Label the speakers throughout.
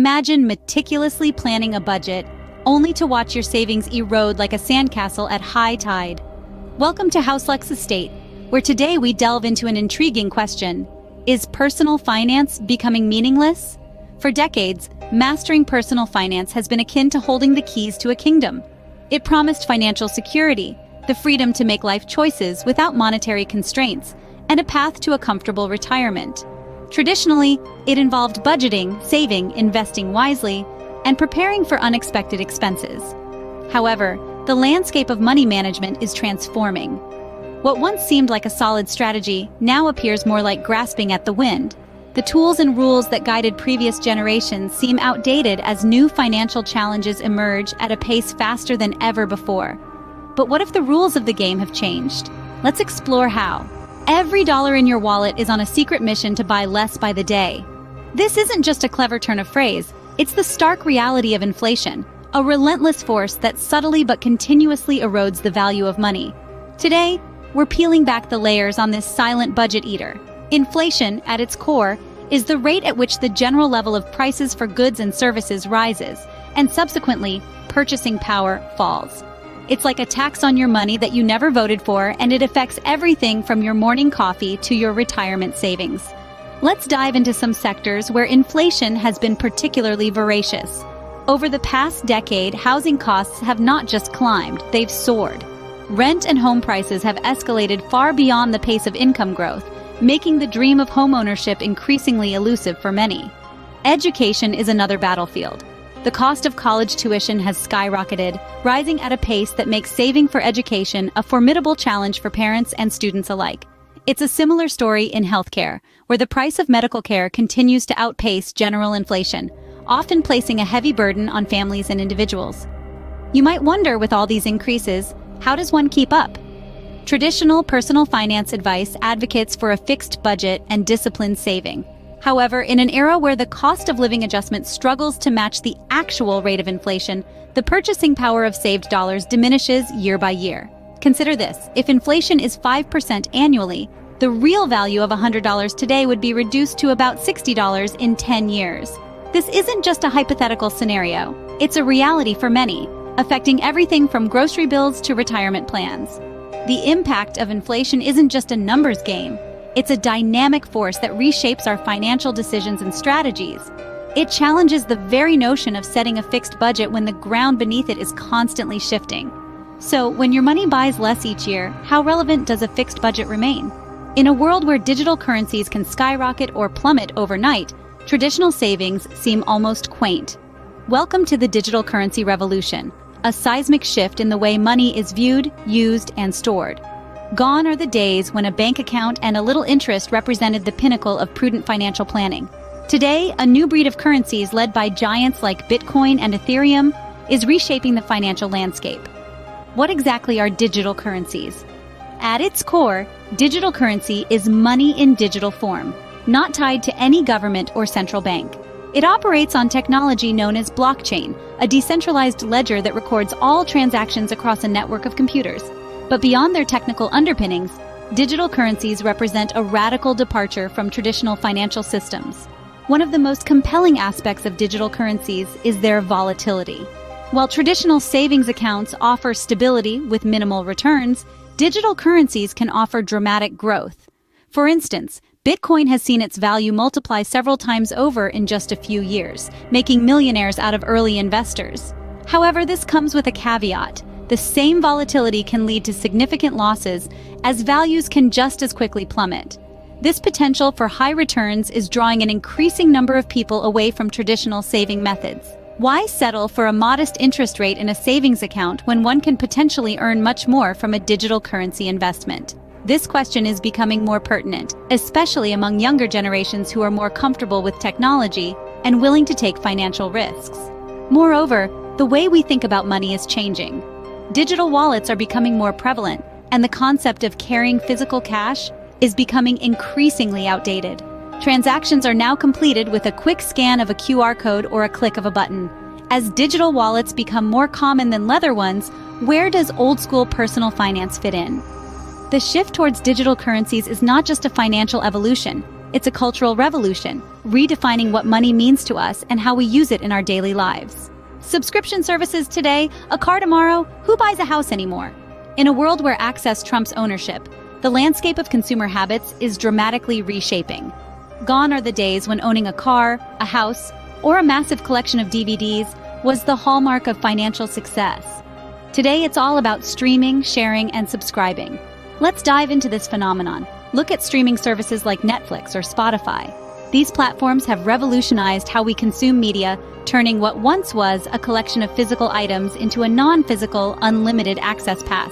Speaker 1: Imagine meticulously planning a budget, only to watch your savings erode like a sandcastle at high tide. Welcome to HouseLuxe Estate, where today we delve into an intriguing question. Is personal finance becoming meaningless? For decades, mastering personal finance has been akin to holding the keys to a kingdom. It promised financial security, the freedom to make life choices without monetary constraints, and a path to a comfortable retirement. Traditionally, it involved budgeting, saving, investing wisely, and preparing for unexpected expenses. However, the landscape of money management is transforming. What once seemed like a solid strategy now appears more like grasping at the wind. The tools and rules that guided previous generations seem outdated as new financial challenges emerge at a pace faster than ever before. But what if the rules of the game have changed? Let's explore how. Every dollar in your wallet is on a secret mission to buy less by the day. This isn't just a clever turn of phrase, it's the stark reality of inflation, a relentless force that subtly but continuously erodes the value of money. Today, we're peeling back the layers on this silent budget eater. Inflation, at its core, is the rate at which the general level of prices for goods and services rises, and subsequently, purchasing power falls. It's like a tax on your money that you never voted for, and it affects everything from your morning coffee to your retirement savings. Let's dive into some sectors where inflation has been particularly voracious. Over the past decade, housing costs have not just climbed, they've soared. Rent and home prices have escalated far beyond the pace of income growth, making the dream of homeownership increasingly elusive for many. Education is another battlefield. The cost of college tuition has skyrocketed, rising at a pace that makes saving for education a formidable challenge for parents and students alike. It's a similar story in healthcare, where the price of medical care continues to outpace general inflation, often placing a heavy burden on families and individuals. You might wonder, with all these increases, how does one keep up? Traditional personal finance advice advocates for a fixed budget and disciplined saving. However, in an era where the cost of living adjustment struggles to match the actual rate of inflation, the purchasing power of saved dollars diminishes year by year. Consider this: if inflation is 5% annually, the real value of $100 today would be reduced to about $60 in 10 years. This isn't just a hypothetical scenario, it's a reality for many, affecting everything from grocery bills to retirement plans. The impact of inflation isn't just a numbers game, it's a dynamic force that reshapes our financial decisions and strategies. It challenges the very notion of setting a fixed budget when the ground beneath it is constantly shifting. So, when your money buys less each year, how relevant does a fixed budget remain? In a world where digital currencies can skyrocket or plummet overnight, traditional savings seem almost quaint. Welcome to the digital currency revolution, a seismic shift in the way money is viewed, used, and stored. Gone are the days when a bank account and a little interest represented the pinnacle of prudent financial planning. Today, a new breed of currencies led by giants like Bitcoin and Ethereum is reshaping the financial landscape. What exactly are digital currencies? At its core, digital currency is money in digital form, not tied to any government or central bank. It operates on technology known as blockchain, a decentralized ledger that records all transactions across a network of computers. But beyond their technical underpinnings, digital currencies represent a radical departure from traditional financial systems. One of the most compelling aspects of digital currencies is their volatility. While traditional savings accounts offer stability with minimal returns, digital currencies can offer dramatic growth. For instance, Bitcoin has seen its value multiply several times over in just a few years, making millionaires out of early investors. However, this comes with a caveat. The same volatility can lead to significant losses, as values can just as quickly plummet. This potential for high returns is drawing an increasing number of people away from traditional saving methods. Why settle for a modest interest rate in a savings account when one can potentially earn much more from a digital currency investment? This question is becoming more pertinent, especially among younger generations who are more comfortable with technology and willing to take financial risks. Moreover, the way we think about money is changing. Digital wallets are becoming more prevalent, and the concept of carrying physical cash is becoming increasingly outdated. Transactions are now completed with a quick scan of a QR code or a click of a button. As digital wallets become more common than leather ones, where does old-school personal finance fit in? The shift towards digital currencies is not just a financial evolution, It's a cultural revolution, redefining what money means to us and how we use it in our daily lives. Subscription services today, a car tomorrow, who buys a house anymore? In a world where access trumps ownership, the landscape of consumer habits is dramatically reshaping. Gone are the days when owning a car, a house, or a massive collection of DVDs was the hallmark of financial success. Today, it's all about streaming, sharing, and subscribing. Let's dive into this phenomenon. Look at streaming services like Netflix or Spotify. These platforms have revolutionized how we consume media, turning what once was a collection of physical items into a non-physical, unlimited access pass.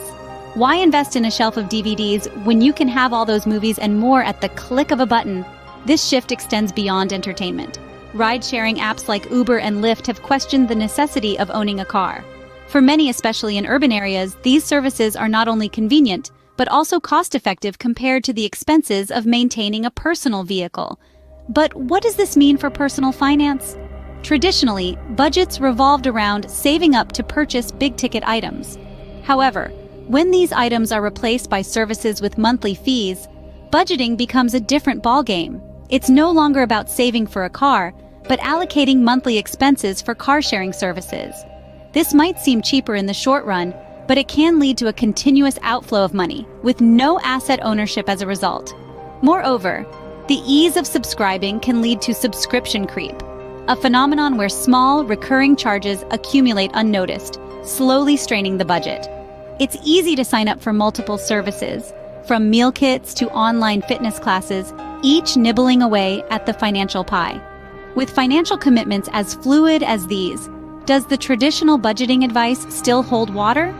Speaker 1: Why invest in a shelf of DVDs when you can have all those movies and more at the click of a button? This shift extends beyond entertainment. Ride-sharing apps like Uber and Lyft have questioned the necessity of owning a car. For many, especially in urban areas, these services are not only convenient, but also cost-effective compared to the expenses of maintaining a personal vehicle. But what does this mean for personal finance? Traditionally, budgets revolved around saving up to purchase big-ticket items. However, when these items are replaced by services with monthly fees, budgeting becomes a different ballgame. It's no longer about saving for a car, but allocating monthly expenses for car-sharing services. This might seem cheaper in the short run, but it can lead to a continuous outflow of money, with no asset ownership as a result. Moreover, the ease of subscribing can lead to subscription creep, a phenomenon where small, recurring charges accumulate unnoticed, slowly straining the budget. It's easy to sign up for multiple services, from meal kits to online fitness classes, each nibbling away at the financial pie. With financial commitments as fluid as these, does the traditional budgeting advice still hold water?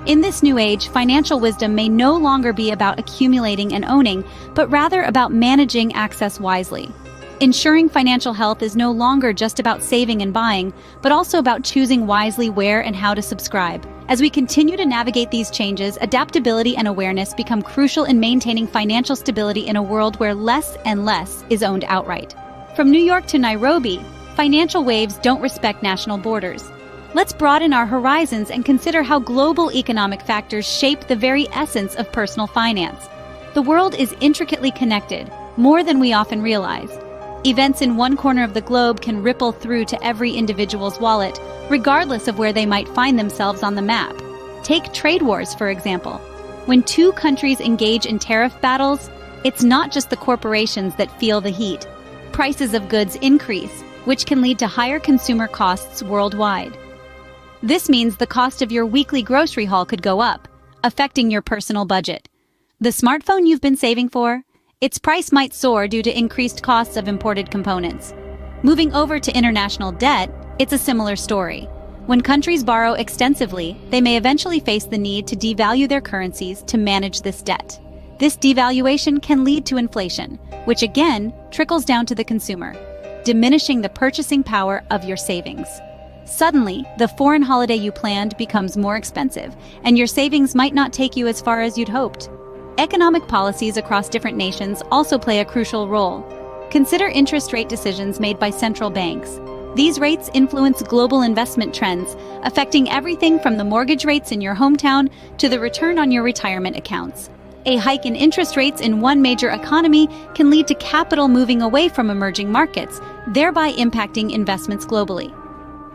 Speaker 1: In this new age, financial wisdom may no longer be about accumulating and owning, but rather about managing access wisely. Ensuring financial health is no longer just about saving and buying, but also about choosing wisely where and how to subscribe. As we continue to navigate these changes, adaptability and awareness become crucial in maintaining financial stability in a world where less and less is owned outright. From New York to Nairobi, financial waves don't respect national borders. Let's broaden our horizons and consider how global economic factors shape the very essence of personal finance. The world is intricately connected, more than we often realize. Events in one corner of the globe can ripple through to every individual's wallet, regardless of where they might find themselves on the map. Take trade wars, for example. When two countries engage in tariff battles, it's not just the corporations that feel the heat. Prices of goods increase, which can lead to higher consumer costs worldwide. This means the cost of your weekly grocery haul could go up, affecting your personal budget. The smartphone you've been saving for? Its price might soar due to increased costs of imported components. Moving over to international debt, it's a similar story. When countries borrow extensively, they may eventually face the need to devalue their currencies to manage this debt. This devaluation can lead to inflation, which again trickles down to the consumer, diminishing the purchasing power of your savings. Suddenly, the foreign holiday you planned becomes more expensive, and your savings might not take you as far as you'd hoped. Economic policies across different nations also play a crucial role. Consider interest rate decisions made by central banks. These rates influence global investment trends, affecting everything from the mortgage rates in your hometown to the return on your retirement accounts. A hike in interest rates in one major economy can lead to capital moving away from emerging markets, thereby impacting investments globally.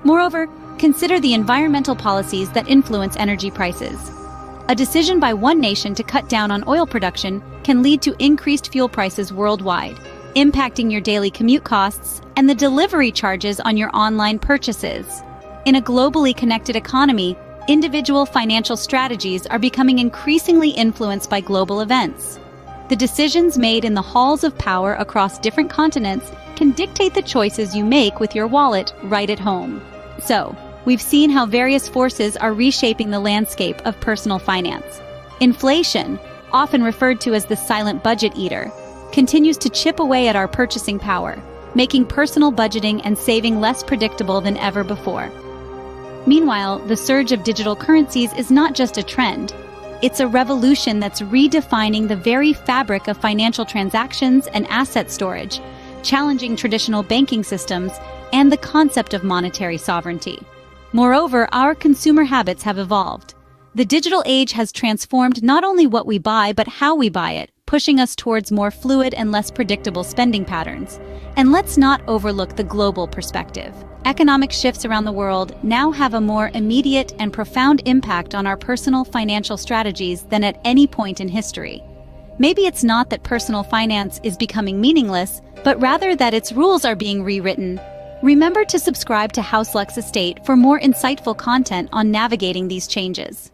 Speaker 1: Moreover, consider the environmental policies that influence energy prices. A decision by one nation to cut down on oil production can lead to increased fuel prices worldwide, impacting your daily commute costs and the delivery charges on your online purchases. In a globally connected economy, individual financial strategies are becoming increasingly influenced by global events. The decisions made in the halls of power across different continents can dictate the choices you make with your wallet right at home. So, we've seen how various forces are reshaping the landscape of personal finance. Inflation, often referred to as the silent budget eater, continues to chip away at our purchasing power, making personal budgeting and saving less predictable than ever before. Meanwhile, the surge of digital currencies is not just a trend. It's a revolution that's redefining the very fabric of financial transactions and asset storage, challenging traditional banking systems and the concept of monetary sovereignty. Moreover, our consumer habits have evolved. The digital age has transformed not only what we buy, but how we buy it, pushing us towards more fluid and less predictable spending patterns. And let's not overlook the global perspective. Economic shifts around the world now have a more immediate and profound impact on our personal financial strategies than at any point in history. Maybe it's not that personal finance is becoming meaningless, but rather that its rules are being rewritten. Remember to subscribe to HouseLux Estate for more insightful content on navigating these changes.